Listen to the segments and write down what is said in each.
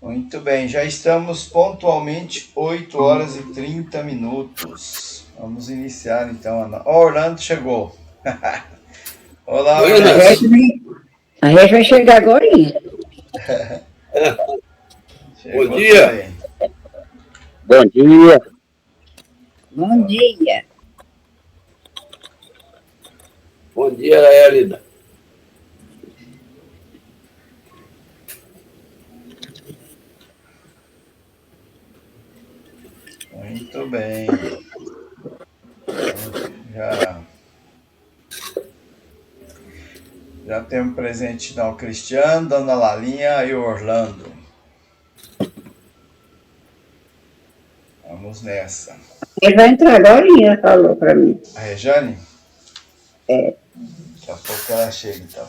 Muito bem, já estamos pontualmente 8 horas e 30 minutos. Vamos iniciar então. Orlando chegou. Olá, Oi, Orlando. Inácio. A gente vai chegar agora. Bom Chegou dia. também. Bom dia. Bom dia. Bom dia, Elida. Muito bem. Então, já temos presente então o Cristiano, Dona Lalinha e o Orlando. Vamos nessa. Ele vai entrar agora, falou para mim. A Rejane? É. Daqui a pouco ela chega então.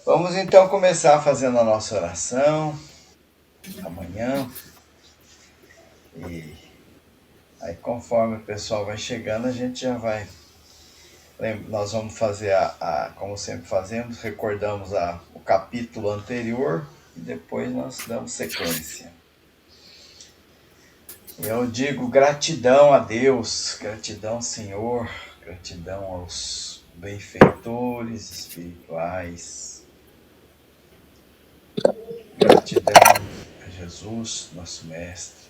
Vamos então começar fazendo a nossa oração amanhã. E aí conforme o pessoal vai chegando, a gente já vai. Nós vamos fazer como sempre fazemos, recordamos o capítulo anterior e depois nós damos sequência. Eu digo gratidão a Deus, gratidão, Senhor, gratidão aos benfeitores espirituais, gratidão a Jesus, nosso Mestre,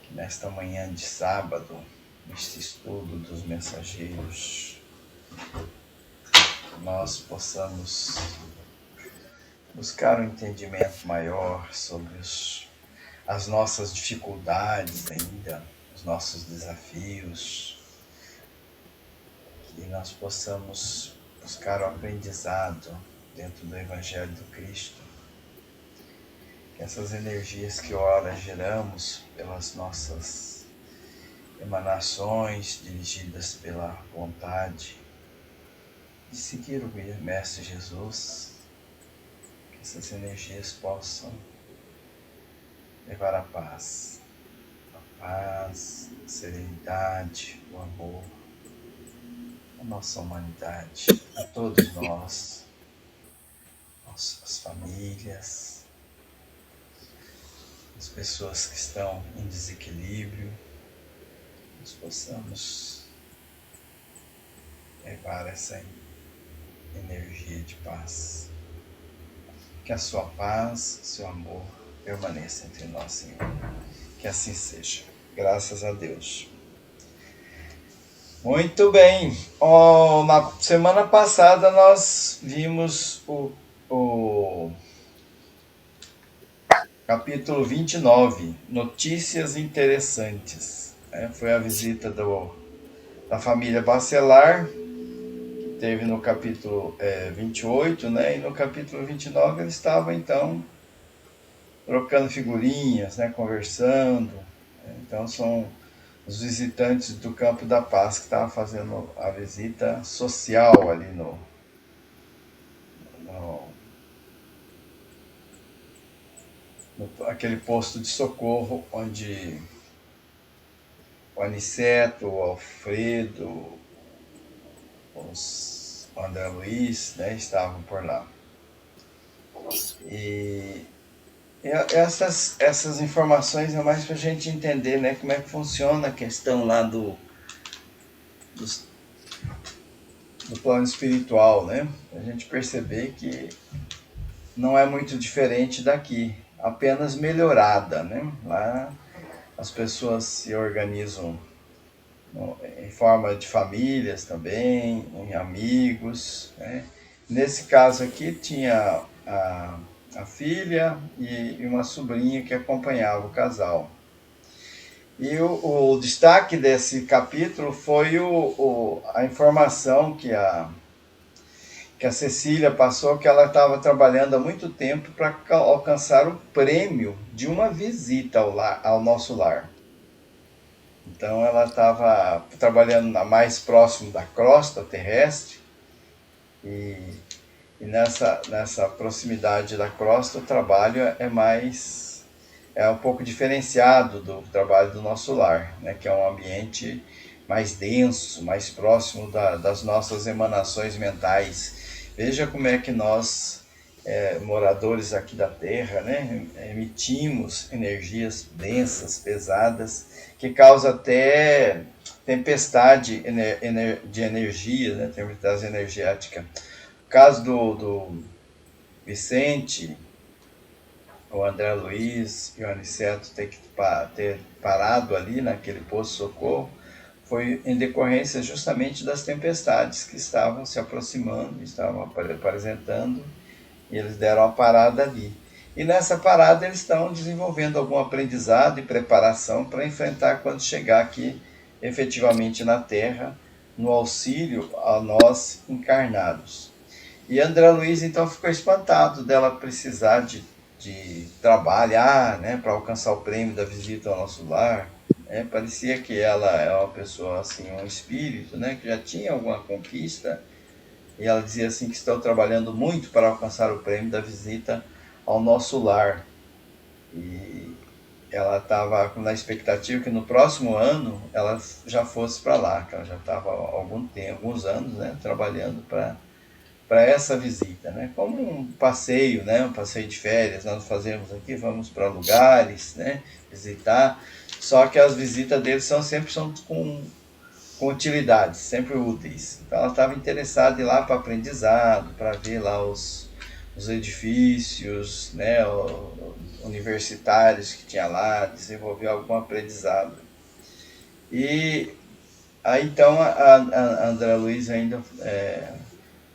que nesta manhã de sábado, neste estudo dos mensageiros, nós possamos buscar um entendimento maior sobre as nossas dificuldades ainda, os nossos desafios, que nós possamos buscar o aprendizado dentro do Evangelho do Cristo, que essas energias que ora geramos pelas nossas emanações dirigidas pela vontade de seguir o Mestre Jesus, que essas energias possam levar a paz, a serenidade, o amor, a nossa humanidade, a todos nós, nossas famílias, as pessoas que estão em desequilíbrio, nós possamos levar essa energia de paz. Que a sua paz, seu amor permaneça entre nós, Senhor. Que assim seja. Graças a Deus. Muito bem. Na semana passada nós vimos o capítulo 29, Notícias Interessantes. Foi a visita da família Bacelar, que teve no capítulo 28, né? E no capítulo 29 eles estavam então trocando figurinhas, né? Conversando. Então são os visitantes do Campo da Paz que estavam fazendo a visita social ali aquele posto de socorro onde o Aniceto, o Alfredo, o André Luiz, né, estavam por lá. E essas informações é mais para a gente entender, né, como é que funciona a questão lá do plano espiritual, né? A gente perceber que não é muito diferente daqui, apenas melhorada, né? Lá as pessoas se organizam em forma de famílias também, em amigos, né? Nesse caso aqui tinha a filha e uma sobrinha que acompanhava o casal. E o destaque desse capítulo foi a informação que a Cecília passou, que ela estava trabalhando há muito tempo para alcançar o prêmio de uma visita ao nosso lar. Então ela estava trabalhando mais próximo da crosta terrestre e nessa proximidade da crosta o trabalho é um pouco diferenciado do trabalho do nosso lar, né, que é um ambiente mais denso, mais próximo das nossas emanações mentais. Veja como é que nós moradores aqui da Terra, né, emitimos energias densas, pesadas, que causa até tempestade de energia, né, tempestade energética. O caso do Vicente, o André Luiz e o Aniceto ter parado ali naquele posto de socorro foi em decorrência justamente das tempestades que estavam se aproximando, estavam apresentando, e eles deram a parada ali. E nessa parada eles estão desenvolvendo algum aprendizado e preparação para enfrentar quando chegar aqui efetivamente na Terra, no auxílio a nós encarnados. E André Luiz então ficou espantado dela precisar de trabalhar, né, para alcançar o prêmio da visita ao nosso lar. Parecia que ela é uma pessoa assim, um espírito, né, que já tinha alguma conquista, e ela dizia assim que estou trabalhando muito para alcançar o prêmio da visita ao nosso lar. E ela estava na expectativa que no próximo ano ela já fosse para lá, que ela já estava há alguns anos, né, trabalhando para essa visita, né? Como um passeio, né? Um passeio de férias, nós fazemos aqui, vamos para lugares, né? Visitar. Só que as visitas deles são com utilidades, sempre úteis. Então ela estava interessada em ir lá para aprendizado, para ver lá os edifícios, né? Universitários que tinha lá, desenvolver algum aprendizado. E aí então a André Luiz ainda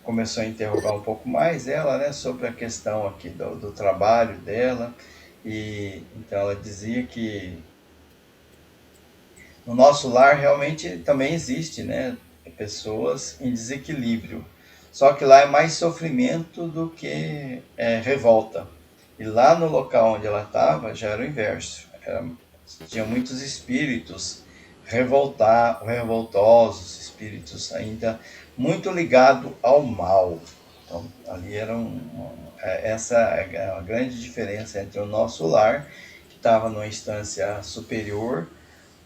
começou a interrogar um pouco mais ela, né, sobre a questão aqui do trabalho dela, e então ela dizia que no nosso lar realmente também existe, né, pessoas em desequilíbrio, só que lá é mais sofrimento do que revolta, e lá no local onde ela estava já era o inverso, tinha muitos espíritos revoltosos, espíritos ainda muito ligados ao mal. Então, ali essa é a grande diferença entre o nosso lar, que estava numa instância superior,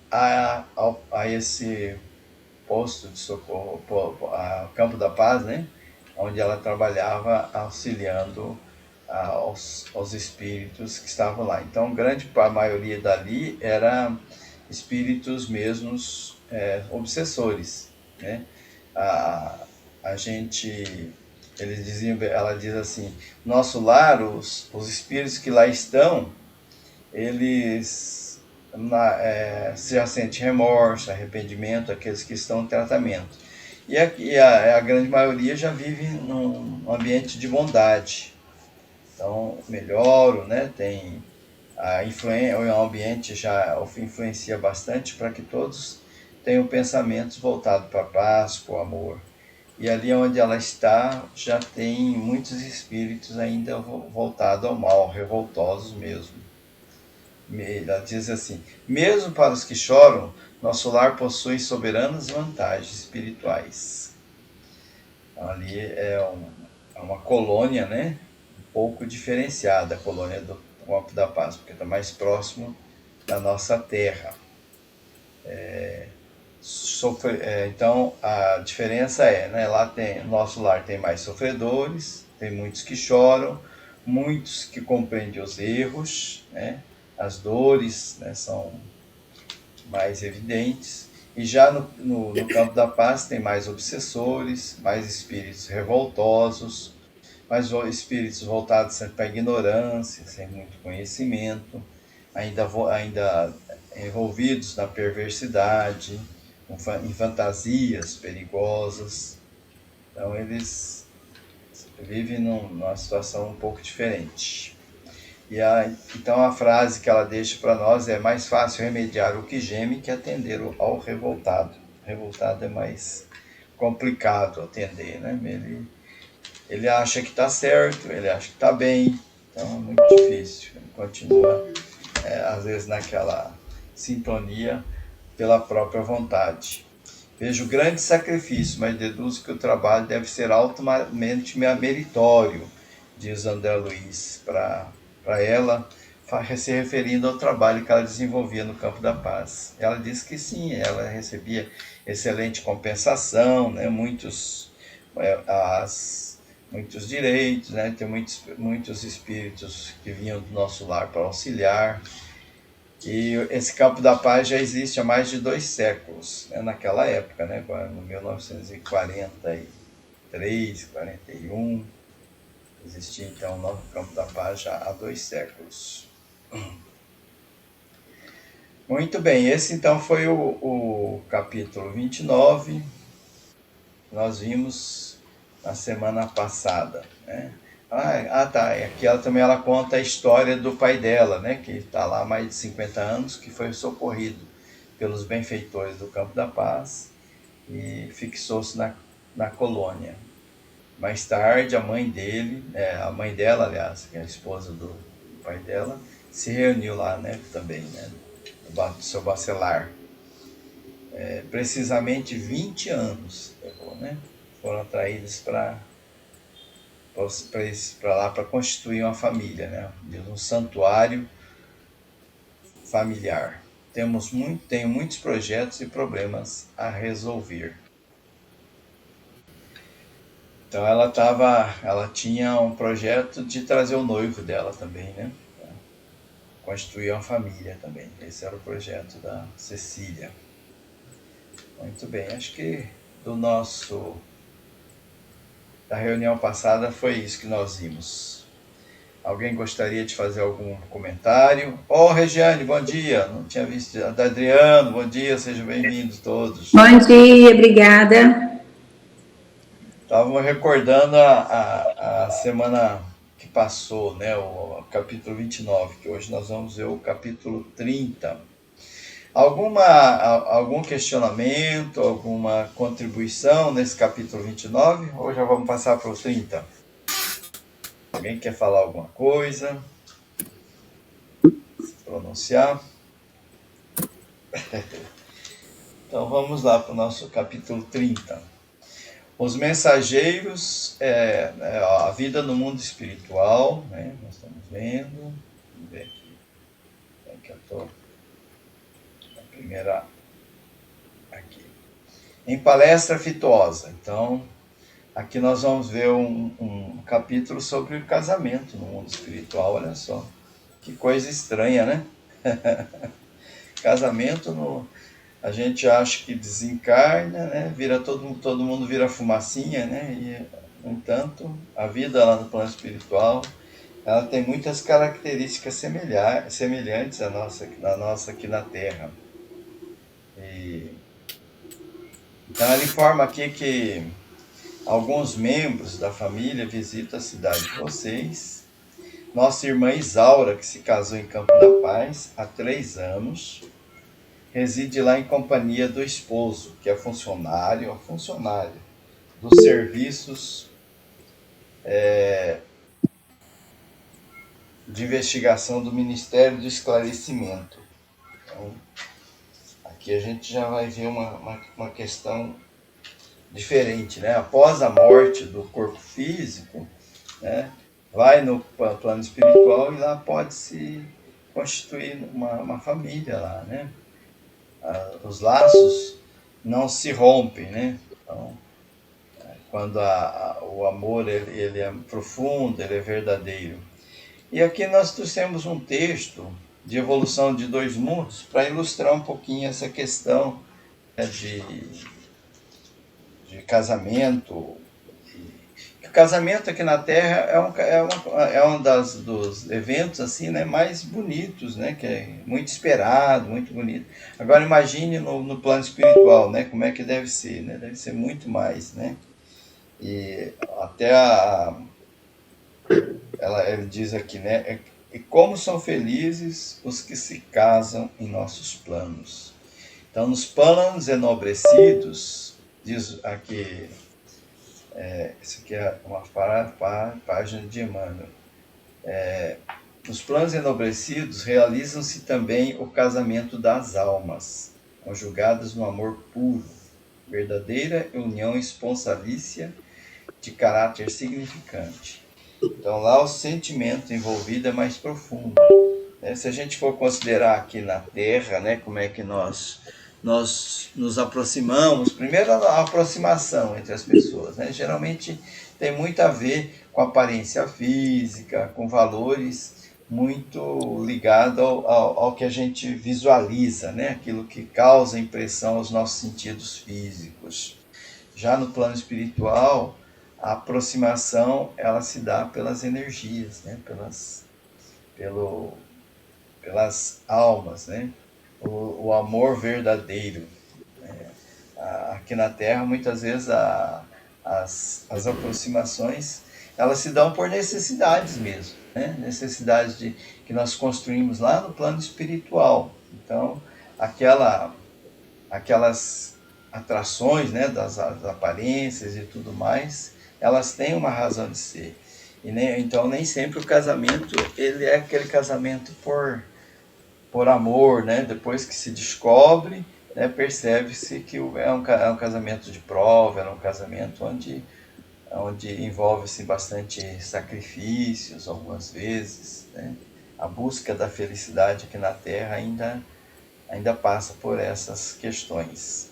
a esse posto de socorro, a Campo da Paz, né? Onde ela trabalhava auxiliando aos espíritos que estavam lá. Então, a maioria dali era espíritos mesmos obsessores, né? A, a gente, ela diz assim, nosso lar, os espíritos que lá estão, eles se já sentem remorso, arrependimento, aqueles que estão em tratamento. E a grande maioria já vive num ambiente de bondade. Então, melhoram, né? Tem o ambiente já influencia bastante para que todos tenham pensamentos voltados para a paz, para o amor. E ali onde ela está, já tem muitos espíritos ainda voltados ao mal, revoltosos mesmo. Ela diz assim, mesmo para os que choram, nosso lar possui soberanas vantagens espirituais. Então, ali é uma colônia, né? Um pouco diferenciada, a colônia do Campo da Paz, porque está mais próximo da nossa terra. Então a diferença né, lá nosso lar tem mais sofredores, tem muitos que choram, muitos que compreendem os erros, né, as dores, né, são mais evidentes, e já no Campo da Paz tem mais obsessores, mais espíritos revoltosos, mais espíritos voltados sempre para a ignorância, sem muito conhecimento, ainda envolvidos na perversidade, em fantasias perigosas. Então eles vivem numa situação um pouco diferente. Então a frase que ela deixa para nós é: mais fácil remediar o que geme que atender ao revoltado. O revoltado é mais complicado atender, né? Ele acha que está certo, ele acha que está bem, então é muito difícil. Ele continua, às vezes, naquela sintonia pela própria vontade. Vejo grande sacrifício, mas deduzo que o trabalho deve ser altamente meritório, diz André Luiz, para ela, se referindo ao trabalho que ela desenvolvia no Campo da Paz. Ela disse que sim, ela recebia excelente compensação, né? muitos direitos, né? Tem muitos espíritos que vinham do nosso lar para auxiliar. E esse Campo da Paz já existe há mais de 2 séculos, né? Naquela época, né? No 1943, 41, existia então o novo Campo da Paz já há 2 séculos. Muito bem, esse então foi o capítulo 29, que nós vimos na semana passada, né? Tá, e aqui ela conta a história do pai dela, né? Que está lá há mais de 50 anos, que foi socorrido pelos benfeitores do Campo da Paz e fixou-se na colônia. Mais tarde, a mãe dela, aliás, que é a esposa do pai dela, se reuniu lá, né? Também, né? Do seu bacelar. Precisamente 20 anos levou, né? Foram atraídos para lá para constituir uma família, né? Um santuário familiar. Tenho muitos projetos e problemas a resolver. Então ela tinha um projeto de trazer o noivo dela também, né? Pra constituir uma família também. Esse era o projeto da Cecília. Muito bem, acho que da reunião passada foi isso que nós vimos. Alguém gostaria de fazer algum comentário? Regiane, bom dia. Não tinha visto. Adriano, bom dia. Sejam bem-vindos todos. Bom dia, obrigada. Estávamos recordando a semana que passou, né? O capítulo 29, que hoje nós vamos ver o capítulo 30. Algum questionamento, alguma contribuição nesse capítulo 29? Ou já vamos passar para o 30? Alguém quer falar alguma coisa? Se pronunciar? Então vamos lá para o nosso capítulo 30. Os mensageiros, a vida no mundo espiritual, né? Nós estamos vendo. Vamos ver aqui. Aqui eu estou. A primeira. Aqui. Em palestra afetuosa. Então, aqui nós vamos ver um capítulo sobre o casamento no mundo espiritual. Olha só. Que coisa estranha, né? Casamento a gente acha que desencarna, né? Todo mundo vira fumacinha, né? E, no entanto, a vida lá no plano espiritual, ela tem muitas características semelhantes à nossa aqui na Terra. Então ele informa aqui que alguns membros da família visitam a cidade de vocês. Nossa irmã Isaura, que se casou em Campo da Paz há 3 anos, reside lá em companhia do esposo, que é funcionário dos serviços de investigação do Ministério do Esclarecimento. Então, aqui a gente já vai ver uma questão diferente, né? Após a morte do corpo físico, né? Vai no plano espiritual e lá pode se constituir uma família lá, né? Os laços não se rompem, né? Então, quando o amor ele é profundo, ele é verdadeiro. E aqui nós trouxemos um texto de Evolução de Dois Mundos para ilustrar um pouquinho essa questão, né, de casamento. O casamento aqui na Terra é um dos eventos assim, né, mais bonitos, né, que é muito esperado, muito bonito. Agora imagine no plano espiritual, né, como é que deve ser, né? Deve ser muito mais, né? E até ele diz aqui, né? E como são felizes os que se casam em nossos planos. Então, nos planos enobrecidos, diz aqui, isso aqui é uma página de Emmanuel. Nos planos enobrecidos realizam-se também o casamento das almas, conjugadas no amor puro, verdadeira união esponsalícia de caráter significante. Então lá o sentimento envolvido é mais profundo. Se a gente for considerar aqui na Terra, né, como é que nós nós nos aproximamos. Primeiro, a aproximação entre as pessoas, né? Geralmente tem muito a ver com aparência física, com valores muito ligados ao que a gente visualiza, né? Aquilo que causa impressão aos nossos sentidos físicos. Já no plano espiritual, a aproximação ela se dá pelas energias, né? Pelas almas, né? O amor verdadeiro. Aqui na Terra, muitas vezes as aproximações elas se dão por necessidades mesmo, né? Necessidades que nós construímos lá no plano espiritual. Então, aquelas atrações, né, das aparências e tudo mais, elas têm uma razão de ser. Então, nem sempre o casamento ele é aquele casamento por amor, né? Depois que se descobre, né, percebe-se que é um casamento de prova, é um casamento onde envolve-se bastante sacrifícios, algumas vezes, né? A busca da felicidade aqui na Terra ainda passa por essas questões.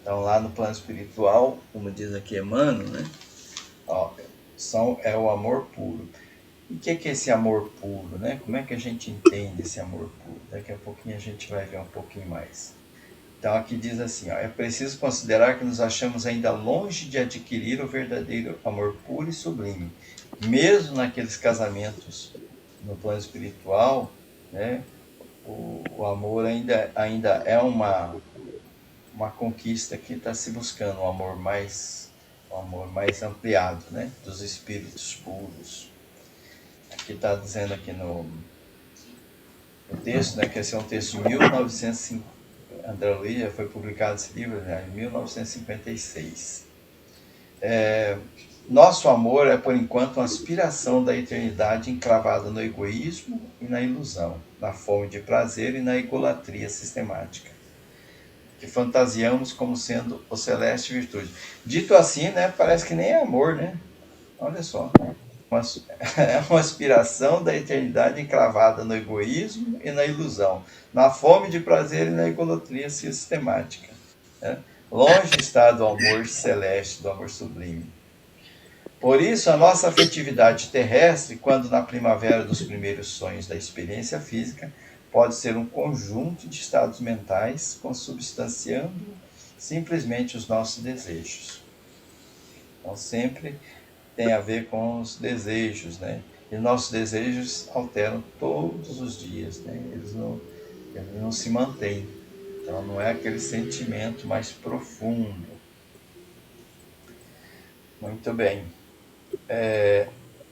Então, lá no plano espiritual, como diz aqui Emmanuel, né? Ó, é o amor puro. E o que é esse amor puro, né? Como é que a gente entende esse amor puro? Daqui a pouquinho a gente vai ver um pouquinho mais. Então aqui diz assim, ó, é preciso considerar que nos achamos ainda longe de adquirir o verdadeiro amor puro e sublime. Mesmo naqueles casamentos no plano espiritual, né? O amor ainda é uma conquista que está se buscando, um amor mais ampliado, né? Dos espíritos puros. Aqui está dizendo aqui no texto, né, que esse é um texto de 1950, André Luiz já foi publicado esse livro, né, em 1956. Nosso amor é, por enquanto, uma aspiração da eternidade encravada no egoísmo e na ilusão, na fome de prazer e na egolatria sistemática, que fantasiamos como sendo o celeste virtude. Dito assim, né, parece que nem é amor, né? Olha só. É uma aspiração da eternidade encravada no egoísmo e na ilusão, na fome de prazer e na egolatria sistemática, né? Longe está do amor celeste, do amor sublime. Por isso, a nossa afetividade terrestre, quando na primavera dos primeiros sonhos da experiência física, pode ser um conjunto de estados mentais consubstanciando simplesmente os nossos desejos. Então, sempre tem a ver com os desejos, né? E nossos desejos alteram todos os dias, né? Eles não se mantêm. Então, não é aquele sentimento mais profundo. Muito bem.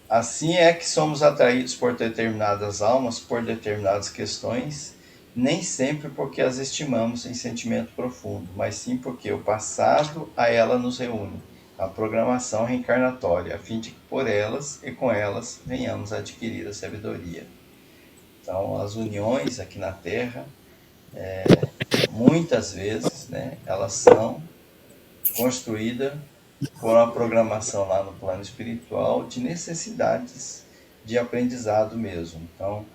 Assim é que somos atraídos por determinadas almas, por determinadas questões, nem sempre porque as estimamos em sentimento profundo, mas sim porque o passado a ela nos reúne, a programação reencarnatória, a fim de que por elas e com elas venhamos a adquirir a sabedoria. Então, as uniões aqui na Terra, muitas vezes, né, elas são construídas por uma programação lá no plano espiritual de necessidades de aprendizado mesmo. Então,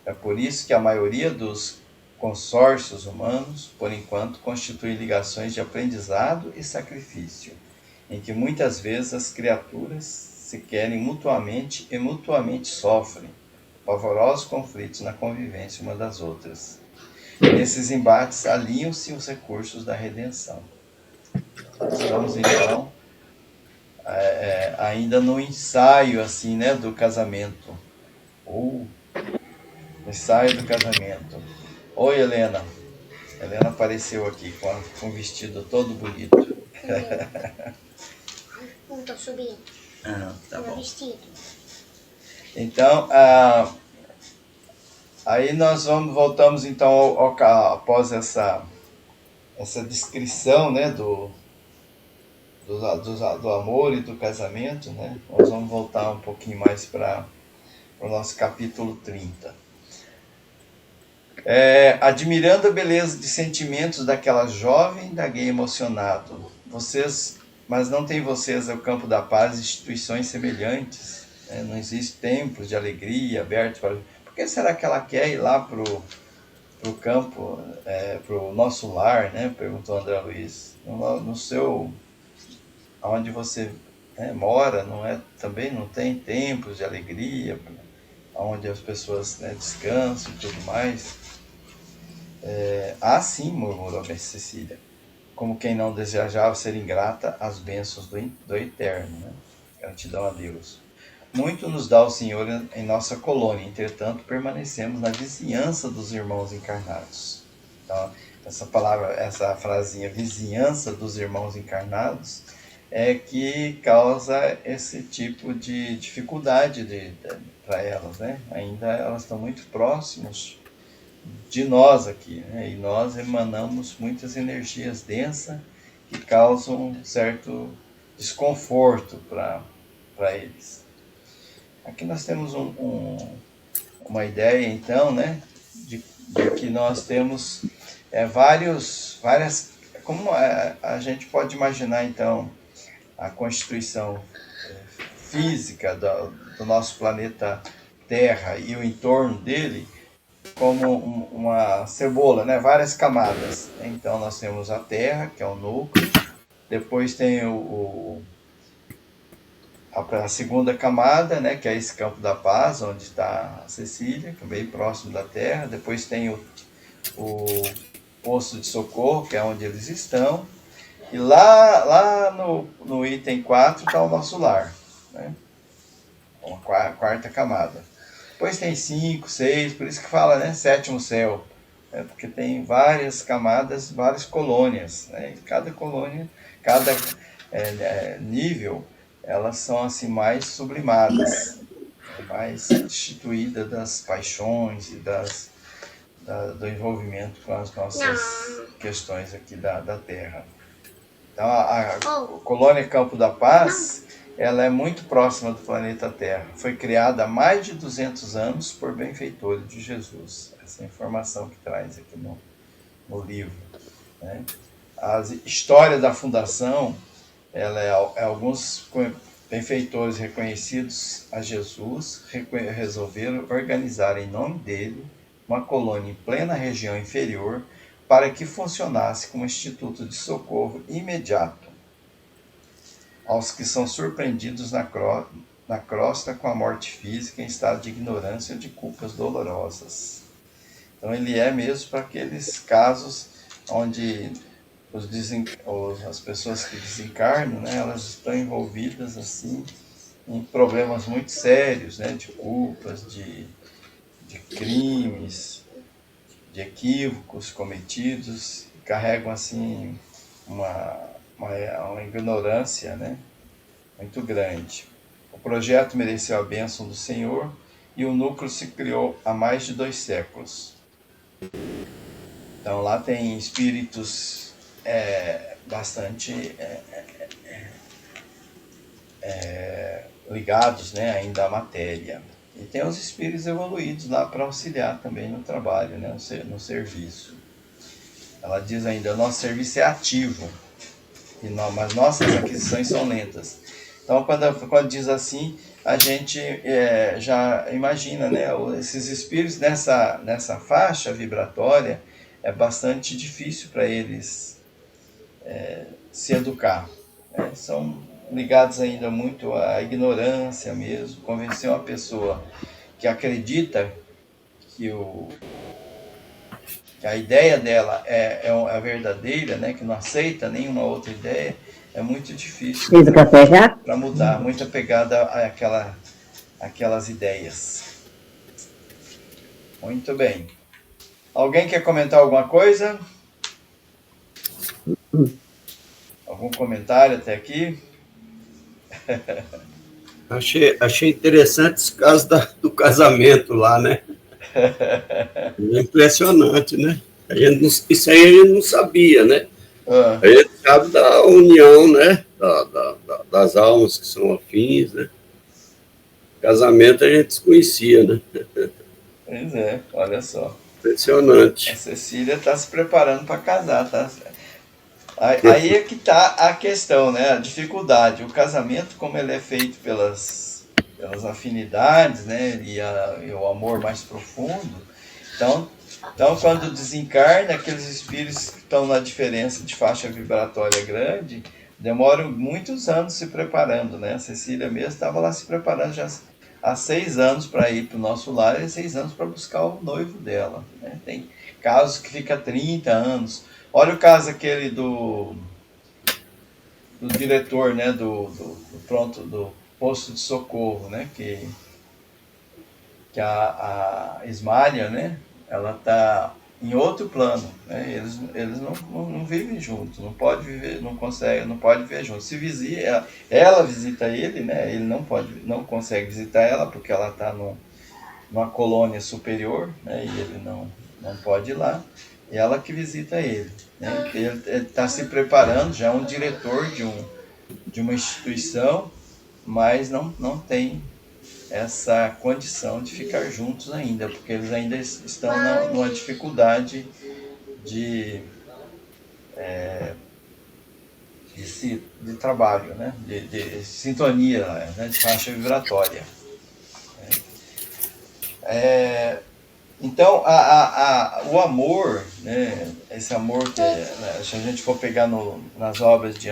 é por isso que a maioria dos consórcios humanos, por enquanto, constituem ligações de aprendizado e sacrifício, em que muitas vezes as criaturas se querem mutuamente e mutuamente sofrem pavorosos conflitos na convivência uma das outras. Nesses embates alinham-se os recursos da redenção. Estamos então ainda no ensaio assim, né, do casamento. Ensaio do casamento. Oi, Helena. Helena apareceu aqui com um vestido todo bonito. Não tô subindo. Tá bom. Vestido. Então, aí nós voltamos então após essa descrição, né, do amor e do casamento, né? Nós vamos voltar um pouquinho mais para o nosso capítulo 30. Admirando a beleza de sentimentos daquela jovem, indaguei emocionado. Mas não tem vocês o campo da paz, instituições semelhantes, né? Não existe templos de alegria abertos para... Por que será que ela quer ir lá pro o campo, para o nosso lar, né? Perguntou André Luiz. No seu, onde você mora, também não tem tempos de alegria, onde as pessoas descansam e tudo mais. Sim, murmurou a Cecília, como quem não desejava ser ingrata às bênçãos do Eterno, né? Gratidão a Deus. Muito nos dá o Senhor em nossa colônia, entretanto, permanecemos na vizinhança dos irmãos encarnados. Então, essa frasinha, vizinhança dos irmãos encarnados, é que causa esse tipo de dificuldade para elas, né? Ainda elas estão muito próximas de nós aqui, né? E nós emanamos muitas energias densas que causam um certo desconforto para eles. Aqui nós temos uma ideia, então, né, de que nós temos várias... Como a gente pode imaginar, então, a constituição física do nosso planeta Terra e o entorno dele como uma cebola, né, várias camadas. Então, nós temos a Terra, que é o núcleo, depois tem a segunda camada, né, que é esse campo da paz, onde está a Cecília, que é bem próximo da Terra. Depois tem o posto de socorro, que é onde eles estão. E lá no item 4 está o nosso lar, né? Uma quarta camada. Depois tem 5, 6, por isso que fala, né, sétimo céu. Porque tem várias camadas, várias colônias, né? E cada colônia, cada nível, elas são assim mais sublimadas, mais destituídas das paixões e do envolvimento com as nossas questões aqui da Terra. Então a colônia Campo da Paz, ela é muito próxima do planeta Terra. Foi criada há mais de 200 anos por benfeitores de Jesus. Essa é a informação que traz aqui no livro, né? A história da fundação, ela é alguns benfeitores reconhecidos a Jesus resolveram organizar em nome dele uma colônia em plena região inferior para que funcionasse como instituto de socorro imediato aos que são surpreendidos na crosta com a morte física em estado de ignorância ou de culpas dolorosas. Então ele é mesmo para aqueles casos onde as pessoas que desencarnam, né, elas estão envolvidas assim em problemas muito sérios, né, de culpas, de crimes, de equívocos cometidos, carregam assim uma ignorância, né, muito grande. O projeto mereceu a bênção do Senhor e o núcleo se criou há mais de 2 séculos. Então lá tem espíritos bastante ligados, né, ainda à matéria. E tem os espíritos evoluídos lá para auxiliar também no trabalho, né, no serviço. Ela diz ainda, nosso serviço é ativo, mas nossas aquisições são lentas. Então, quando diz assim, a gente já imagina, né, esses espíritos nessa faixa vibratória, é bastante difícil para eles se educar, né? São ligados ainda muito à ignorância mesmo. Convencer uma pessoa que acredita que a ideia dela é a verdadeira, né, que não aceita nenhuma outra ideia, é muito difícil Fez o café já? para mudar, muito apegada àquelas ideias. Muito bem. Alguém quer comentar alguma coisa? Algum comentário até aqui? Achei interessante esse caso do casamento lá, né? É impressionante, né? Isso aí a gente não sabia, né? A gente sabe da união, né? Das almas que são afins, né? Casamento a gente desconhecia, né? Pois é, olha só. Impressionante. A Cecília está se preparando para casar, tá? Aí é que está a questão, né? A dificuldade. O casamento, como ele é feito pelas afinidades, né? E o amor mais profundo, então Então, quando desencarna, aqueles espíritos que estão na diferença de faixa vibratória grande, demoram muitos anos se preparando, né? A Cecília mesmo estava lá se preparando já há 6 anos para ir para o nosso lar e 6 anos para buscar o noivo dela, né? Tem casos que fica 30 anos. Olha o caso aquele do diretor, né? Do posto de socorro, né? Que a Ismália, né? Ela está em outro plano, né? Eles não vivem juntos, não pode viver, não consegue, não pode viver juntos. Se visita, ela visita ele, né? Ele não consegue visitar ela porque ela está numa colônia superior, né? E ele não pode ir lá. E ela que visita ele, né? Ele está se preparando, já é um diretor de uma instituição, mas não tem essa condição de ficar juntos ainda, porque eles ainda estão numa dificuldade de de trabalho, né? De sintonia, né? De faixa vibratória. Então, o amor, né? Esse amor que, né? Se a gente for pegar nas obras de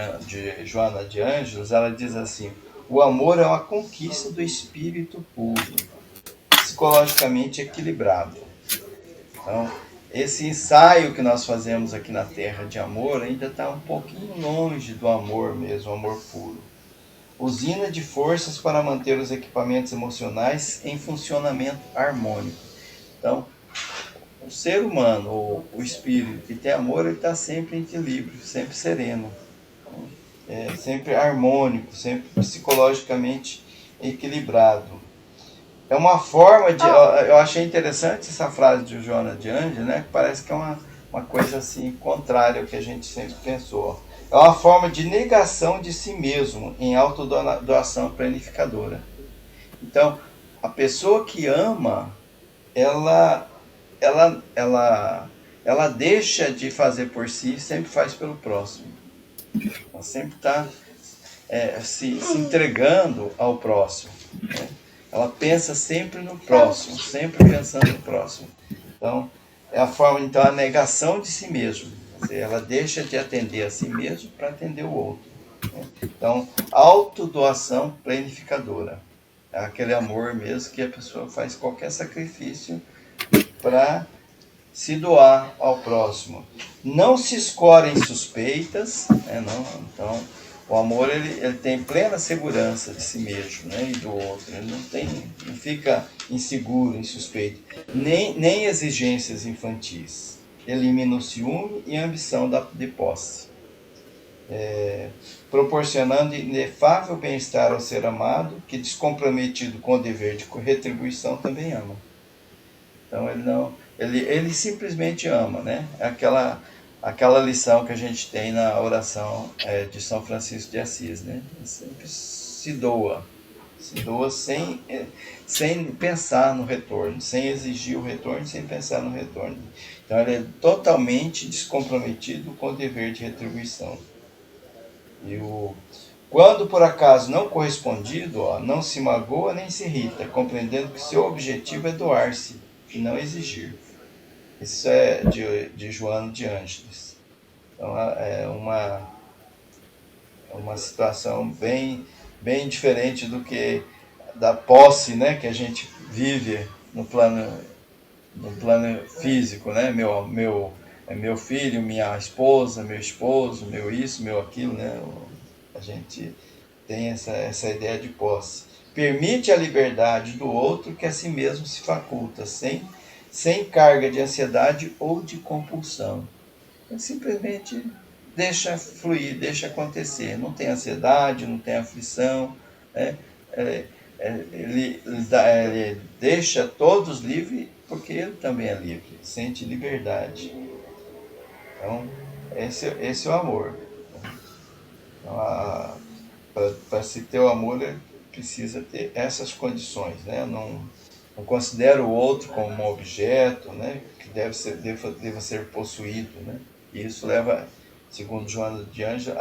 Joana de Ângelos, ela diz assim: o amor é uma conquista do espírito puro, psicologicamente equilibrado. Então, esse ensaio que nós fazemos aqui na Terra de amor ainda está um pouquinho longe do amor mesmo, o amor puro. Usina de forças para manter os equipamentos emocionais em funcionamento harmônico. Então, o ser humano, o espírito que tem amor, ele está sempre em equilíbrio, sempre sereno, sempre harmônico, sempre psicologicamente equilibrado. É uma forma de... Eu achei interessante essa frase de Joana de Ângelos, né? Que parece que é uma coisa assim contrária ao que a gente sempre pensou. É uma forma de negação de si mesmo em autodoação planificadora. Então, a pessoa que ama, ela deixa de fazer por si, sempre faz pelo próximo. Ela sempre está se entregando ao próximo, né? Ela pensa sempre no próximo, sempre pensando no próximo. Então, é a forma, então, a negação de si mesmo. Quer dizer, ela deixa de atender a si mesmo para atender o outro, né? Então, autodoação planificadora. É aquele amor mesmo que a pessoa faz qualquer sacrifício para se doar ao próximo. Não se escorem suspeitas, né? Não, então, o amor ele tem plena segurança de si mesmo, né? E do outro. Ele não fica inseguro, insuspeito. Nem exigências infantis. Elimina o ciúme e a ambição de posse. Proporcionando inefável bem-estar ao ser amado, que descomprometido com o dever de retribuição também ama. Então ele simplesmente ama, né? Aquela lição que a gente tem na oração de São Francisco de Assis, né? Ele sempre se doa sem pensar no retorno, sem exigir o retorno, sem pensar no retorno. Então ele é totalmente descomprometido com o dever de retribuição. Quando por acaso não correspondido, não se magoa nem se irrita, compreendendo que seu objetivo é doar-se e não exigir. Isso é de Joana de Ângelos. Então é uma situação bem diferente do que da posse, né, que a gente vive no plano físico, né? Meu filho, minha esposa, meu esposo, meu isso, meu aquilo, né? A gente tem essa ideia de posse. Permite a liberdade do outro que a si mesmo se faculta, sem carga de ansiedade ou de compulsão. Ele simplesmente deixa fluir, deixa acontecer. Não tem ansiedade, não tem aflição, né? Ele deixa todos livres porque ele também é livre, sente liberdade. Então, esse é o amor. Então, para se ter o amor, ele precisa ter essas condições, né? Não considera o outro como um objeto, né? Que deva ser possuído, né? E isso leva, segundo Joana de Ângelos,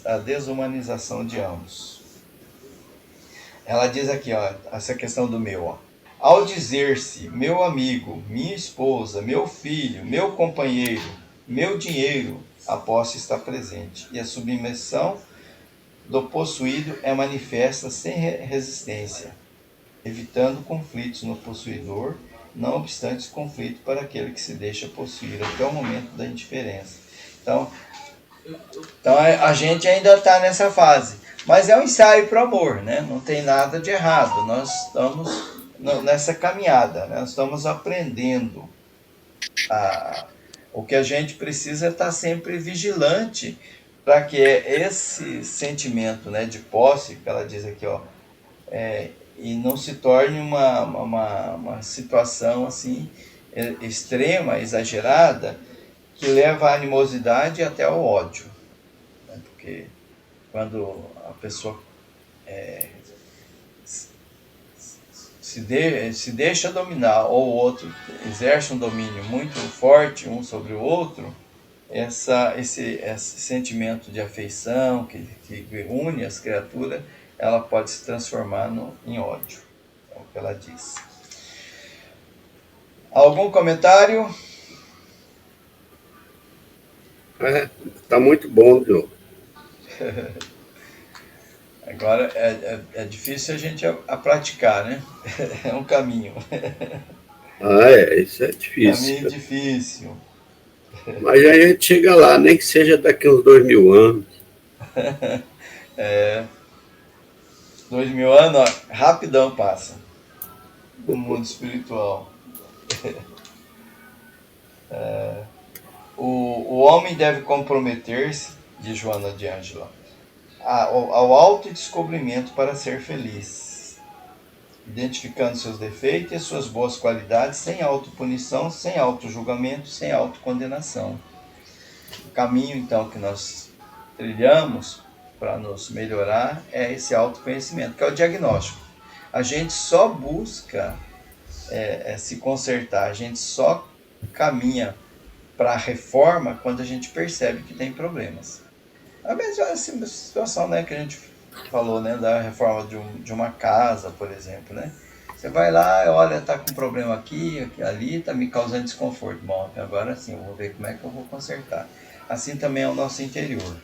à desumanização de ambos. Ela diz aqui, essa questão do meu, Ao dizer-se meu amigo, minha esposa, meu filho, meu companheiro, meu dinheiro, a posse está presente, e a submissão do possuído é manifesta sem resistência, evitando conflitos no possuidor, não obstante o conflito para aquele que se deixa possuir até o momento da indiferença. Então a gente ainda está nessa fase, mas é um ensaio para o amor, né? Não tem nada de errado, nós estamos nessa caminhada, né? Nós estamos aprendendo. O que a gente precisa é estar sempre vigilante para que esse sentimento, né, de posse, que ela diz aqui, ó, e não se torne uma situação assim extrema, exagerada, que leva à animosidade e até ao ódio. Né? Porque quando a pessoa se deixa dominar, ou o outro exerce um domínio muito forte um sobre o outro, esse sentimento de afeição que une as criaturas, ela pode se transformar em ódio. É o que ela diz. Algum comentário? Tá muito bom, viu? Agora é difícil a gente a praticar, né? É um caminho. Isso é difícil. Caminho difícil. Mas aí a gente chega lá, nem que seja daqui uns 2000 anos. 2000 anos, ó, rapidão passa. No mundo espiritual. O homem deve comprometer-se, diz Joana de Ângela, ao autodescobrimento para ser feliz, identificando seus defeitos e suas boas qualidades, sem autopunição, sem autojulgamento, sem autocondenação. O caminho, então, que nós trilhamos para nos melhorar é esse autoconhecimento, que é o diagnóstico. A gente só busca se consertar, a gente só caminha para a reforma quando a gente percebe que tem problemas. A mesma situação, né, que a gente falou, né, da reforma de uma casa, por exemplo, né? Você vai lá, olha, tá com problema aqui, ali, tá me causando desconforto. Bom, agora sim, eu vou ver como é que eu vou consertar. Assim também é o nosso interior.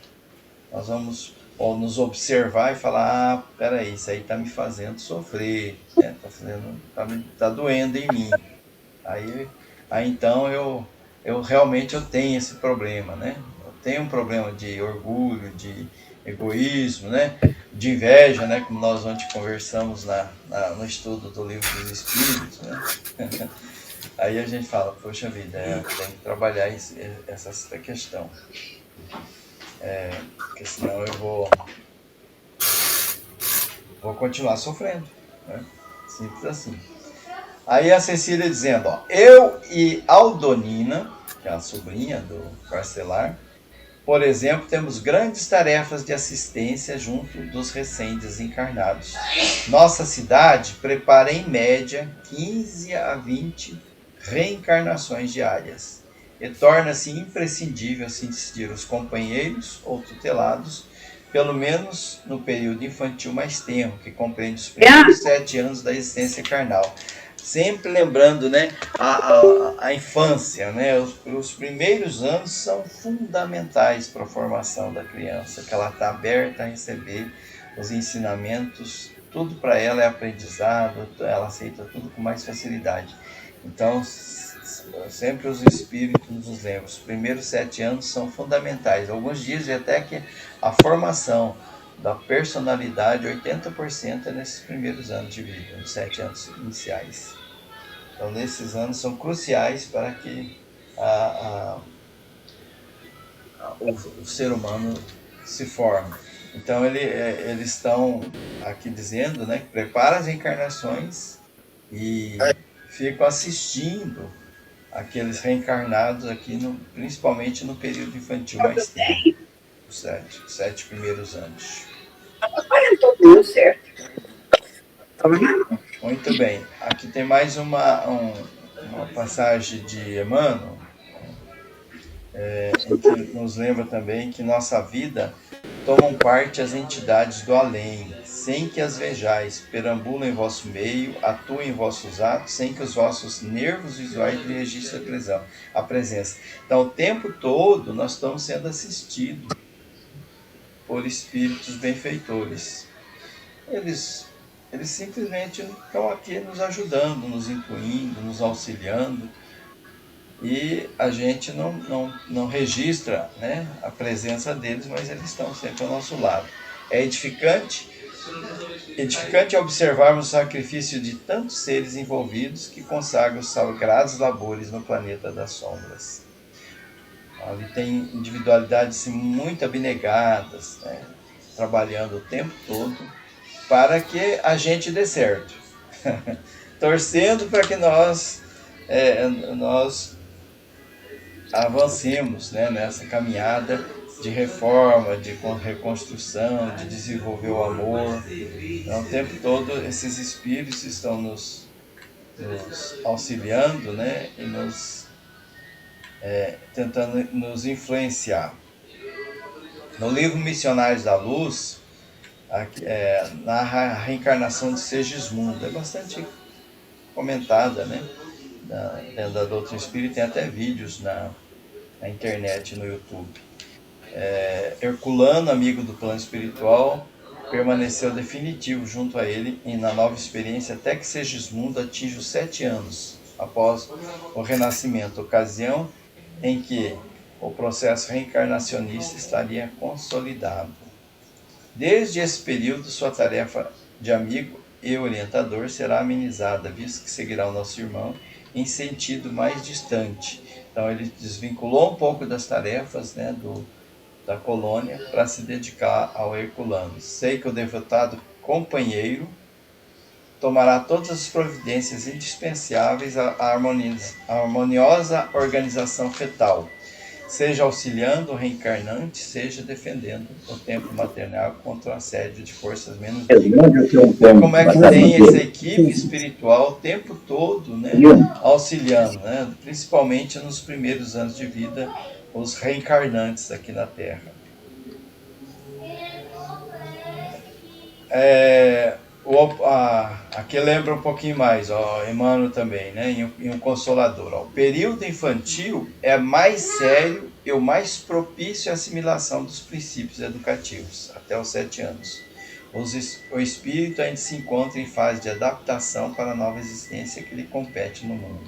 Nós vamos nos observar e falar, peraí, isso aí tá me fazendo sofrer, né? Tá doendo em mim. Aí então eu realmente tenho esse problema, né? Eu tenho um problema de orgulho, de egoísmo, né? De inveja, né? Como nós ontem conversamos no estudo do Livro dos Espíritos, né? Aí a gente fala, poxa vida, tem que trabalhar essa questão. Porque senão eu vou continuar sofrendo, né? Simples assim. Aí a Cecília dizendo, ó, eu e Aldonina, que é a sobrinha do Carcelar, por exemplo, temos grandes tarefas de assistência junto dos recém-desencarnados. Nossa cidade prepara em média 15 a 20 reencarnações diárias e torna-se imprescindível assistir os companheiros ou tutelados, pelo menos no período infantil mais tenro, que compreende os primeiros 7 anos da existência carnal. Sempre lembrando, né, a infância, né, os primeiros anos são fundamentais para a formação da criança, que ela está aberta a receber os ensinamentos, tudo para ela é aprendizado, ela aceita tudo com mais facilidade. Então, sempre os espíritos nos lembram, os primeiros 7 anos são fundamentais. Alguns dizem até que a formação da personalidade, 80% é nesses primeiros anos de vida, nos 7 anos iniciais. Então, nesses anos são cruciais para que o ser humano se forme. Então, eles estão aqui dizendo, né, que prepara as encarnações e ficam assistindo aqueles reencarnados aqui, principalmente no período infantil mais tempo, os 7 primeiros anos. Tudo certo. Muito bem. Aqui tem mais uma passagem de Emmanuel, em que nos lembra também que nossa vida tomam parte as entidades do além, sem que as vejais, perambulam em vosso meio, atuem em vossos atos, sem que os vossos nervos visuais lhe registrem a presença. Então, o tempo todo, nós estamos sendo assistidos por espíritos benfeitores. Eles simplesmente estão aqui nos ajudando, nos incluindo, nos auxiliando, e a gente não registra, né, a presença deles, mas eles estão sempre ao nosso lado. É edificante observarmos o sacrifício de tantos seres envolvidos que consagram os sagrados labores no planeta das sombras. Ali tem individualidades assim, muito abnegadas, né, trabalhando o tempo todo para que a gente dê certo. Torcendo para que nós avancemos, né, nessa caminhada de reforma, de reconstrução, de desenvolver o amor. Então, o tempo todo esses espíritos estão nos auxiliando, né, e tentando nos influenciar. No livro Missionários da Luz, narra a reencarnação de Segismundo. É bastante comentada, né? Dentro da doutrina espírita, tem até vídeos na internet, no YouTube. Herculano, amigo do plano espiritual, permaneceu definitivo junto a ele e na nova experiência até que Segismundo atinge os 7 anos após o renascimento, ocasião em que o processo reencarnacionista estaria consolidado. Desde esse período, sua tarefa de amigo e orientador será amenizada, visto que seguirá o nosso irmão em sentido mais distante. Então, ele desvinculou um pouco das tarefas, né, da colônia para se dedicar ao Herculano. Sei que o devotado companheiro tomará todas as providências indispensáveis à harmoniosa organização fetal, seja auxiliando o reencarnante, seja defendendo o templo maternal contra o assédio de forças menos dignas. Como é que tem essa equipe espiritual o tempo todo, né, auxiliando, né, principalmente nos primeiros anos de vida, os reencarnantes aqui na Terra. Aqui lembra um pouquinho mais, Emmanuel também, né, em um Consolador. O período infantil é mais sério e o mais propício à assimilação dos princípios educativos, até os 7 anos. O espírito ainda se encontra em fase de adaptação para a nova existência que lhe compete no mundo.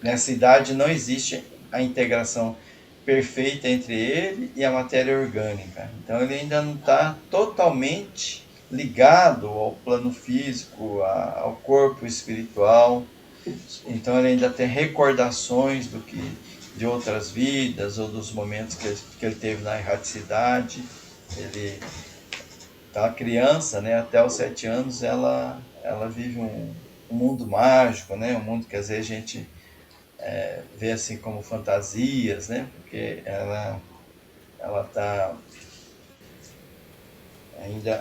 Nessa idade não existe a integração perfeita entre ele e a matéria orgânica. Então ele ainda não está totalmente ligado ao plano físico, ao corpo espiritual. Então ele ainda tem recordações de outras vidas ou dos momentos que ele teve na erraticidade. A criança, né, até os 7 anos, ela vive um mundo mágico, né, um mundo que às vezes a gente vê assim como fantasias, né, porque ela está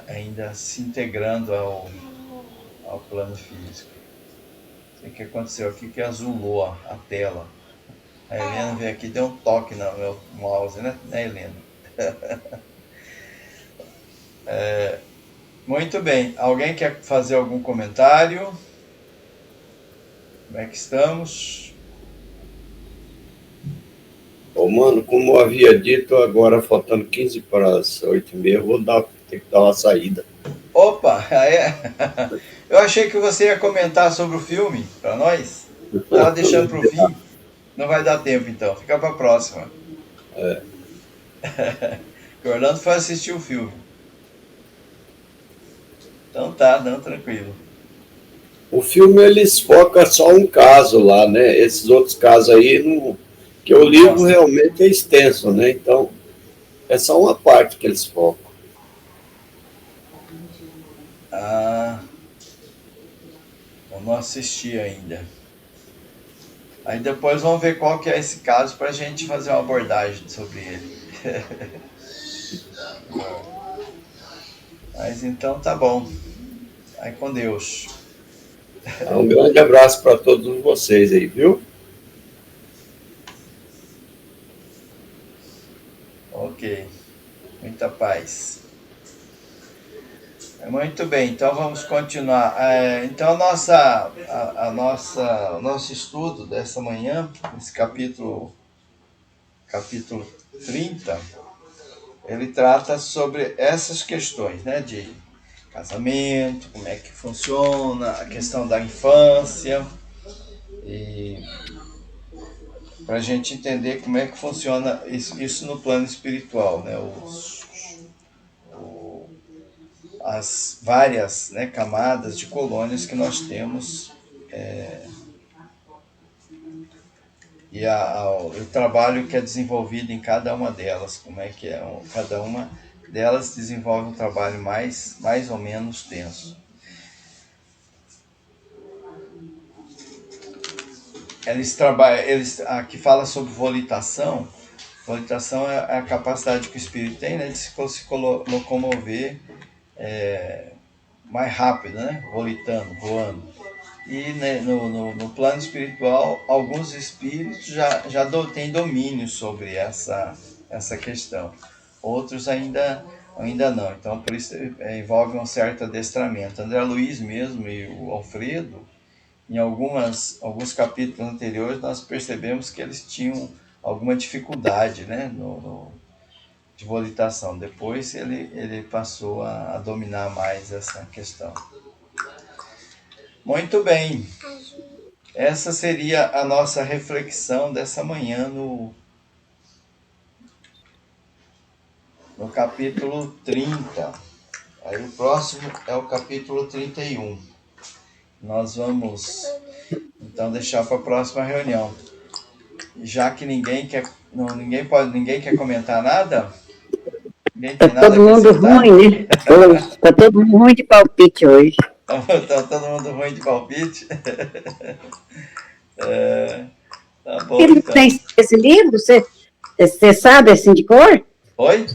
ainda se integrando ao plano físico. O que aconteceu aqui que azulou a tela. A Helena veio aqui e deu um toque no meu mouse, né Helena? Muito bem. Alguém quer fazer algum comentário? Como é que estamos? Mano, como eu havia dito, agora faltando 15 para as 8h30, eu vou ter que dar uma saída. Opa, eu achei que você ia comentar sobre o filme para nós. Estava deixando para o fim. Não vai dar tempo, então. Fica para a próxima. O Orlando foi assistir o filme. Então tá, não, tranquilo. O filme, eles focam só um caso lá, né? Esses outros casos aí, não... que o livro realmente é extenso, né? Então, é só uma parte que eles focam. Eu não assisti ainda. Aí depois vamos ver qual que é esse caso para a gente fazer uma abordagem sobre ele. Mas então tá bom. Vai com Deus. Um grande abraço para todos vocês aí, viu? Ok. Muita paz. Muito bem, então vamos continuar. Então, o nosso estudo dessa manhã, esse capítulo 30, ele trata sobre essas questões, né, de casamento, como é que funciona, a questão da infância, e para a gente entender como é que funciona isso no plano espiritual, né, as várias, né, camadas de colônias que nós temos, e o trabalho que é desenvolvido em cada uma delas, como é que cada uma delas desenvolve um trabalho mais ou menos tenso. Aqui fala sobre volitação. Volitação é a capacidade que o espírito tem, né, de se locomover mais rápido, né, volitando, voando. E, né, no plano espiritual, alguns espíritos já têm domínio sobre essa questão. Outros ainda não. Então, por isso, envolve um certo adestramento. André Luiz mesmo e o Alfredo, em alguns capítulos anteriores, nós percebemos que eles tinham alguma dificuldade, né, de volitação. Depois, ele passou a dominar mais essa questão. Muito bem. Essa seria a nossa reflexão dessa manhã no capítulo 30. Aí o próximo é o capítulo 31. Nós vamos, então, deixar para a próxima reunião. Já que ninguém quer comentar nada? Ninguém tem nada a acrescentar? Todo mundo ruim, né? Está todo mundo ruim de palpite hoje. Tá todo mundo ruim de palpite? Tá bom, Ele então. tem esse livro? Você sabe assim de cor? Oi?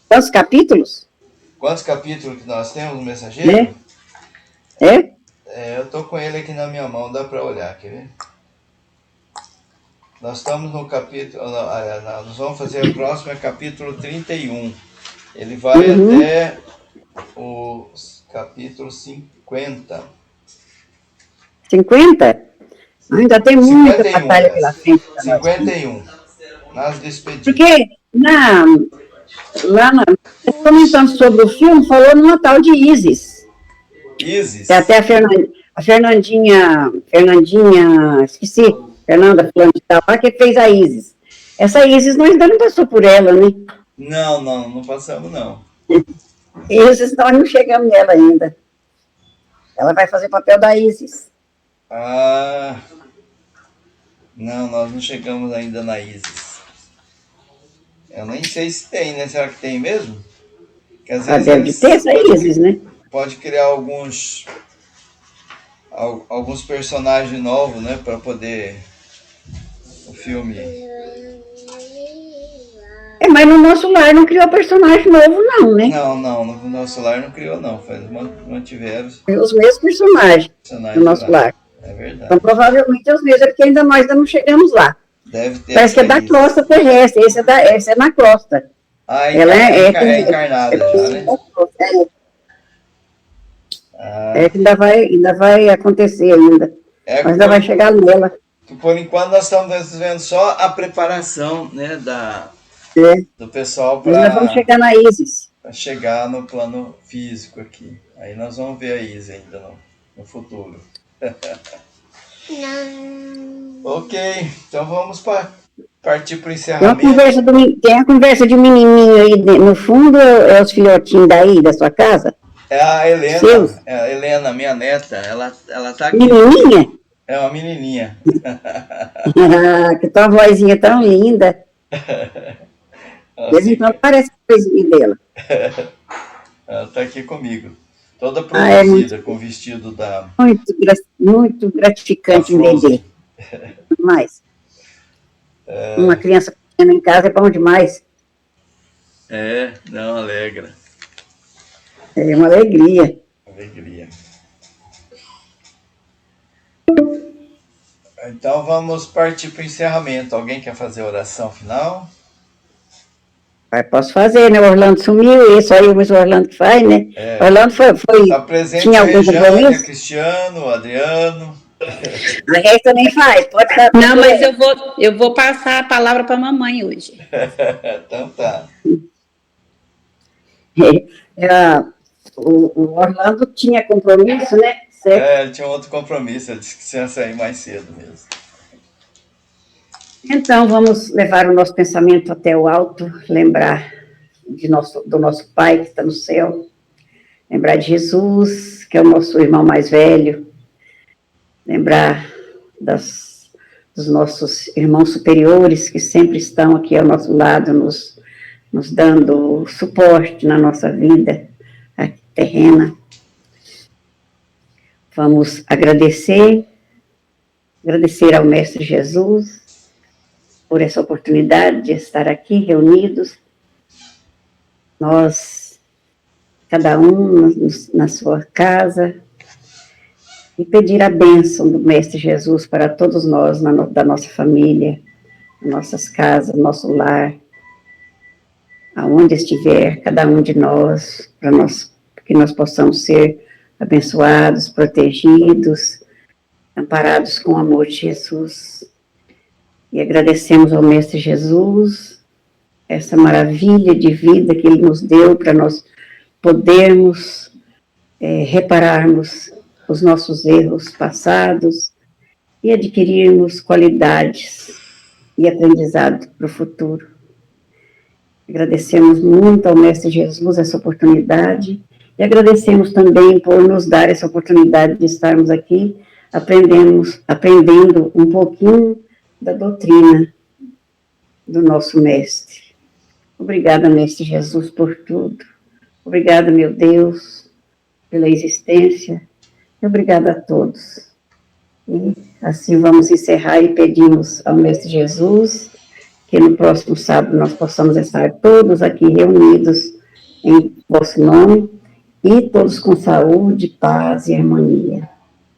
Quantos capítulos? Quantos capítulos que nós temos no mensageiro? Eu tô com ele aqui na minha mão, dá para olhar, quer ver? Nós estamos no capítulo... Nós vamos fazer o próximo, é capítulo 31. Ele vai até o capítulo 50. 50? Ainda tem muita batalha pela frente. 51. Nas despedidas. Porque comentando sobre o filme, falou numa tal de Isis. Isis? Até a Fernandinha, esqueci, Fernanda fulano de tal, que fez a Isis. Essa Isis nós ainda não passou por ela, né? Não passamos, não. Isis nós não chegamos nela ainda. Ela vai fazer o papel da Isis. Não, nós não chegamos ainda na Isis. Eu nem sei se tem, né? Será que tem mesmo? Porque às vezes deve ter essa Isis, né? Pode criar alguns personagens novos, né? Para poder o filme. Mas no nosso lar não criou personagem novo, não, né? Não, no nosso lar não criou, não. Mantiveram os mesmos personagens no nosso lar. É verdade. Então, provavelmente, os mesmos, é porque ainda nós não chegamos lá. Deve ter. Parece que é da crosta terrestre, esse é na crosta. Ela é encarnada já, né? Que ainda vai acontecer ainda. Mas ainda vai chegar nela. Por enquanto, nós estamos vendo só a preparação, né, do pessoal para... Nós vamos chegar na Isis. Para chegar no plano físico aqui. Aí nós vamos ver a Isis ainda no futuro. Ok, então vamos partir para o encerramento. Tem a conversa de menininho aí no fundo, é os filhotinhos daí, da sua casa? É a Helena, Helena, minha neta, ela tá aqui. Menininha? É uma menininha. Que tua vozinha tão linda. De vez em quando parece a coisinha dela. Ela tá aqui comigo. Toda produzida, com o vestido da... Muito gratificante entender. Demais. Uma criança pequena em casa é bom demais. Não, alegra. É uma alegria. Então vamos partir para o encerramento. Alguém quer fazer a oração final? Posso fazer, né? O Orlando sumiu, e só eu, mas o Orlando que faz, né? Orlando Apresente tinha a algum Rejane, a compromisso? Cristiano, o Adriano. A Reis também faz, pode estar. Não, mas eu vou passar a palavra para a mamãe hoje. Então tá. O Orlando tinha compromisso, né? Certo? Ele tinha outro compromisso, ele disse que tinha sair mais cedo mesmo. Então, vamos levar o nosso pensamento até o alto, lembrar do nosso Pai que está no céu, lembrar de Jesus, que é o nosso irmão mais velho, lembrar dos nossos irmãos superiores que sempre estão aqui ao nosso lado, nos dando suporte na nossa vida terrena. Vamos agradecer ao Mestre Jesus por essa oportunidade de estar aqui reunidos, nós, cada um na sua casa, e pedir a bênção do Mestre Jesus para todos nós, da nossa família, nossas casas, nosso lar, aonde estiver cada um de nós, que nós possamos ser abençoados, protegidos, amparados com o amor de Jesus. E agradecemos ao Mestre Jesus essa maravilha de vida que Ele nos deu para nós podermos repararmos os nossos erros passados e adquirirmos qualidades e aprendizado para o futuro. Agradecemos muito ao Mestre Jesus essa oportunidade e agradecemos também por nos dar essa oportunidade de estarmos aqui aprendendo um pouquinho da doutrina do nosso Mestre. Obrigada, Mestre Jesus, por tudo. Obrigada, meu Deus, pela existência. E obrigada a todos. E assim vamos encerrar e pedimos ao Mestre Jesus que no próximo sábado nós possamos estar todos aqui reunidos em vosso nome e todos com saúde, paz e harmonia.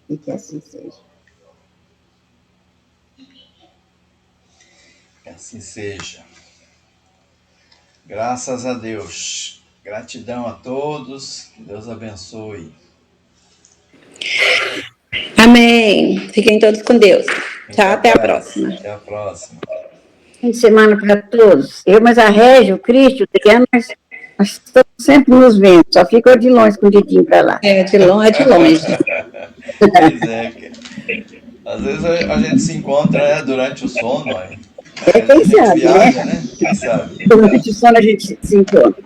E que assim seja. Que assim seja. Graças a Deus. Gratidão a todos. Que Deus abençoe. Amém. Fiquem todos com Deus. Tchau, até a próxima. Até a próxima. Fim de semana para todos. Mas a Régio, o Cristo, o Adriano, nós estamos sempre nos vendo. Só fica de longe com o dedinho para lá. De longe. Pois é. Às vezes a gente se encontra durante o sono. Quem sabe, viaja, né? Quem sabe? Durante o sono a gente se encontra.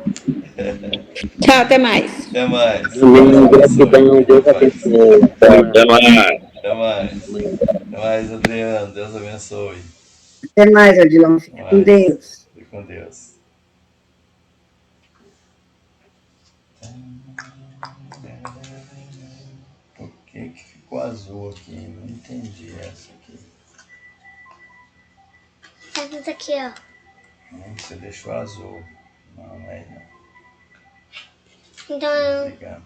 Tchau, até mais. Até mais. Gratidão, Deus abençoe. Até mais. Até mais. Até mais, Adriano. Deus abençoe. Até mais, Odilon. Fica com Deus. Fica com Deus. Por que ficou azul aqui? Não entendi essa aqui. Essa aqui, ó. Você deixou azul. Não, não é não. Então, Obrigado.